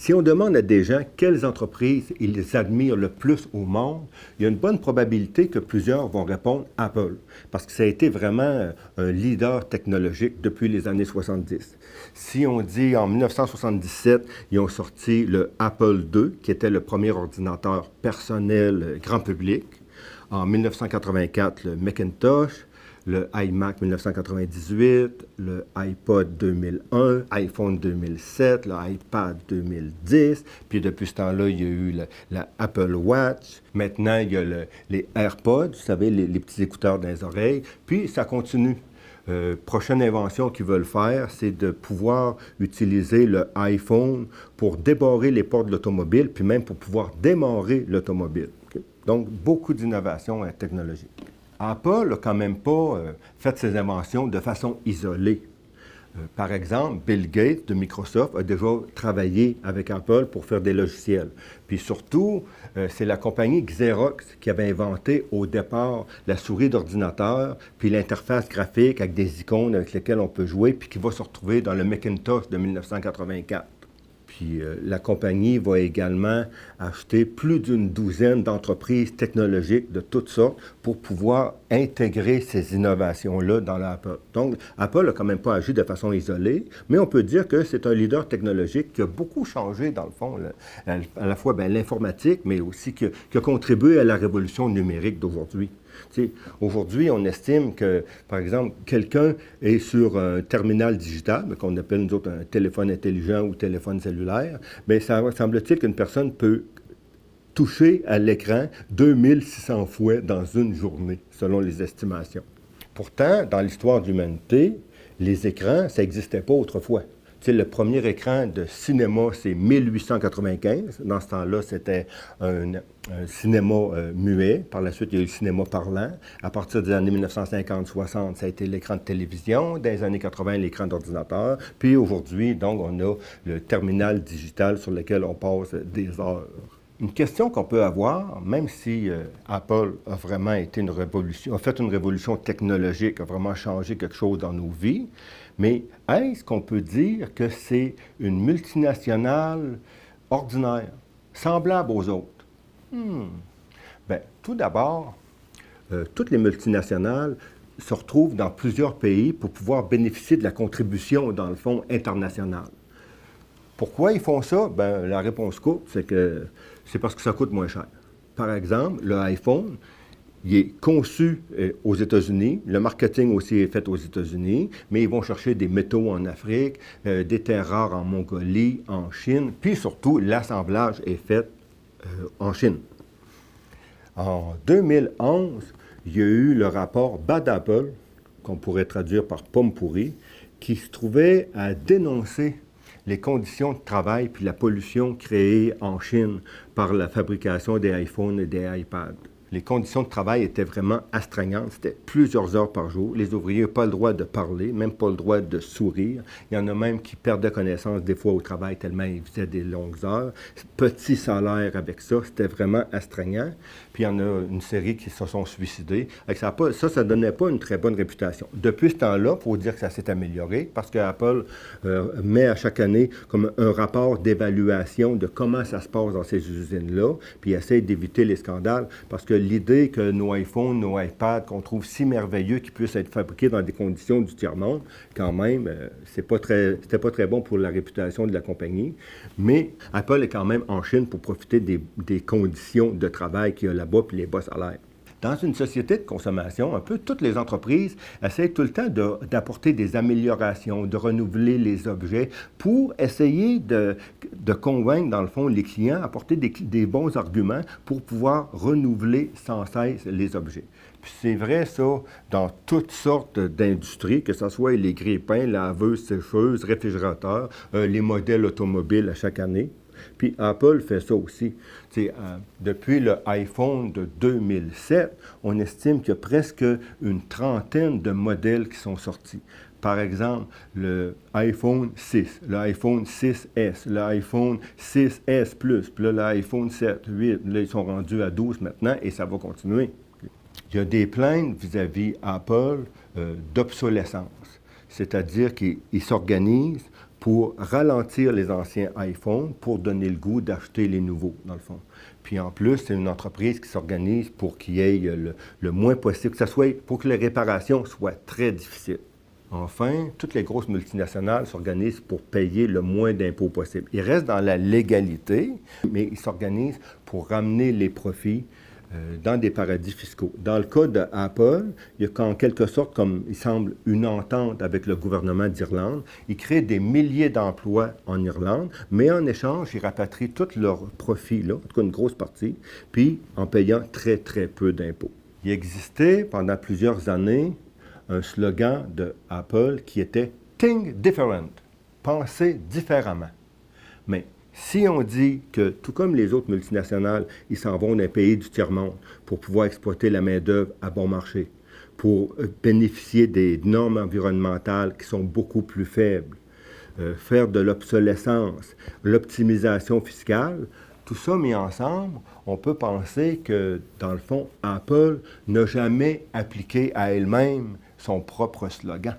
Si on demande à des gens quelles entreprises ils admirent le plus au monde, il y a une bonne probabilité que plusieurs vont répondre Apple, parce que ça a été vraiment un leader technologique depuis les années 70. Si on dit en 1977, ils ont sorti le Apple II, qui était le premier ordinateur personnel grand public. En 1984, le Macintosh, le iMac 1998, le iPod 2001, iPhone 2007, le iPad 2010, puis depuis ce temps-là, il y a eu la Apple Watch. Maintenant, il y a les AirPods, vous savez, les petits écouteurs dans les oreilles, puis ça continue. Prochaine invention qu'ils veulent faire, c'est de pouvoir utiliser le iPhone pour débarrer les portes de l'automobile, puis même pour pouvoir démarrer l'automobile. Okay? Donc, beaucoup d'innovations technologiques. Apple n'a quand même pas fait ses inventions de façon isolée. Par exemple, Bill Gates de Microsoft a déjà travaillé avec Apple pour faire des logiciels. Puis surtout, c'est la compagnie Xerox qui avait inventé au départ la souris d'ordinateur, puis l'interface graphique avec des icônes avec lesquelles on peut jouer, puis qui va se retrouver dans le Macintosh de 1984. Puis la compagnie va également acheter plus d'une douzaine d'entreprises technologiques de toutes sortes pour pouvoir intégrer ces innovations-là dans l'Apple. Donc, Apple n'a quand même pas agi de façon isolée, mais on peut dire que c'est un leader technologique qui a beaucoup changé, dans le fond, à la fois l'informatique, mais aussi qui a contribué à la révolution numérique d'aujourd'hui. Aujourd'hui, on estime que, par exemple, quelqu'un est sur un terminal digital, qu'on appelle nous autres un téléphone intelligent ou téléphone cellulaire, bien, ça semble-t-il qu'une personne peut toucher à l'écran 2600 fois dans une journée, selon les estimations. Pourtant, dans l'histoire de l'humanité, les écrans, ça n'existait pas autrefois. Le premier écran de cinéma, c'est 1895. Dans ce temps-là, c'était un cinéma muet. Par la suite, il y a eu le cinéma parlant. À partir des années 1950-60, ça a été l'écran de télévision. Dans les années 80, l'écran d'ordinateur. Puis aujourd'hui, donc, on a le terminal digital sur lequel on passe des heures. Une question qu'on peut avoir, même si Apple a vraiment été une révolution, a fait une révolution technologique, a vraiment changé quelque chose dans nos vies, mais est-ce qu'on peut dire que c'est une multinationale ordinaire, semblable aux autres? Bien, tout d'abord, toutes les multinationales se retrouvent dans plusieurs pays pour pouvoir bénéficier de la contribution, dans le fond, international. Pourquoi ils font ça? Bien, la réponse courte, c'est que c'est parce que ça coûte moins cher. Par exemple, le iPhone, il est conçu aux États-Unis, le marketing aussi est fait aux États-Unis, mais ils vont chercher des métaux en Afrique, des terres rares en Mongolie, en Chine, puis surtout, l'assemblage est fait en Chine. En 2011, il y a eu le rapport Bad Apple, qu'on pourrait traduire par pomme pourrie, qui se trouvait à dénoncer les conditions de travail puis la pollution créée en Chine par la fabrication des iPhones et des iPads. Les conditions de travail étaient vraiment astreignantes. C'était plusieurs heures par jour. Les ouvriers n'avaient pas le droit de parler, même pas le droit de sourire. Il y en a même qui perdaient connaissance des fois au travail tellement ils faisaient des longues heures. Petit salaire avec ça, c'était vraiment astreignant. Puis il y en a une série qui se sont suicidés. Ça ne donnait pas une très bonne réputation. Depuis ce temps-là, il faut dire que ça s'est amélioré parce qu'Apple met à chaque année comme un rapport d'évaluation de comment ça se passe dans ces usines-là, puis essaie d'éviter les scandales parce que l'idée que nos iPhones, nos iPads, qu'on trouve si merveilleux qu'ils puissent être fabriqués dans des conditions du tiers-monde, quand même, c'était pas très bon pour la réputation de la compagnie. Mais Apple est quand même en Chine pour profiter des conditions de travail qu'il y a là-bas puis les bas salaires. Dans une société de consommation, un peu toutes les entreprises essaient tout le temps d'apporter des améliorations, de renouveler les objets pour essayer de convaincre, dans le fond, les clients, apporter des bons arguments pour pouvoir renouveler sans cesse les objets. Puis c'est vrai, ça, dans toutes sortes d'industries, que ce soit les grille-pains, laveuses, sécheuses, réfrigérateurs, les modèles automobiles à chaque année. Puis Apple fait ça aussi. Depuis le iPhone de 2007, on estime qu'il y a presque une trentaine de modèles qui sont sortis. Par exemple, le iPhone 6, le iPhone 6S, le iPhone 6S Plus, puis là, l'iPhone 7, 8, là, ils sont rendus à 12 maintenant et ça va continuer. Il y a des plaintes vis-à-vis Apple d'obsolescence, c'est-à-dire qu'ils s'organisent pour ralentir les anciens iPhones, pour donner le goût d'acheter les nouveaux, dans le fond. Puis en plus, c'est une entreprise qui s'organise pour qu'il y ait le moins possible, pour que les réparations soient très difficiles. Enfin, toutes les grosses multinationales s'organisent pour payer le moins d'impôts possible. Ils restent dans la légalité, mais ils s'organisent pour ramener les profits dans des paradis fiscaux. Dans le cas d'Apple, il y a en quelque sorte, comme il semble, une entente avec le gouvernement d'Irlande. Ils créent des milliers d'emplois en Irlande, mais en échange, ils rapatrient tous leurs profits, là, en tout cas une grosse partie, puis en payant très, très peu d'impôts. Il existait pendant plusieurs années un slogan de Apple qui était « Think different », penser différemment. Mais si on dit que, tout comme les autres multinationales, ils s'en vont d'un pays du tiers-monde pour pouvoir exploiter la main-d'œuvre à bon marché, pour bénéficier des normes environnementales qui sont beaucoup plus faibles, faire de l'obsolescence, l'optimisation fiscale, tout ça mis ensemble, on peut penser que, dans le fond, Apple n'a jamais appliqué à elle-même son propre slogan.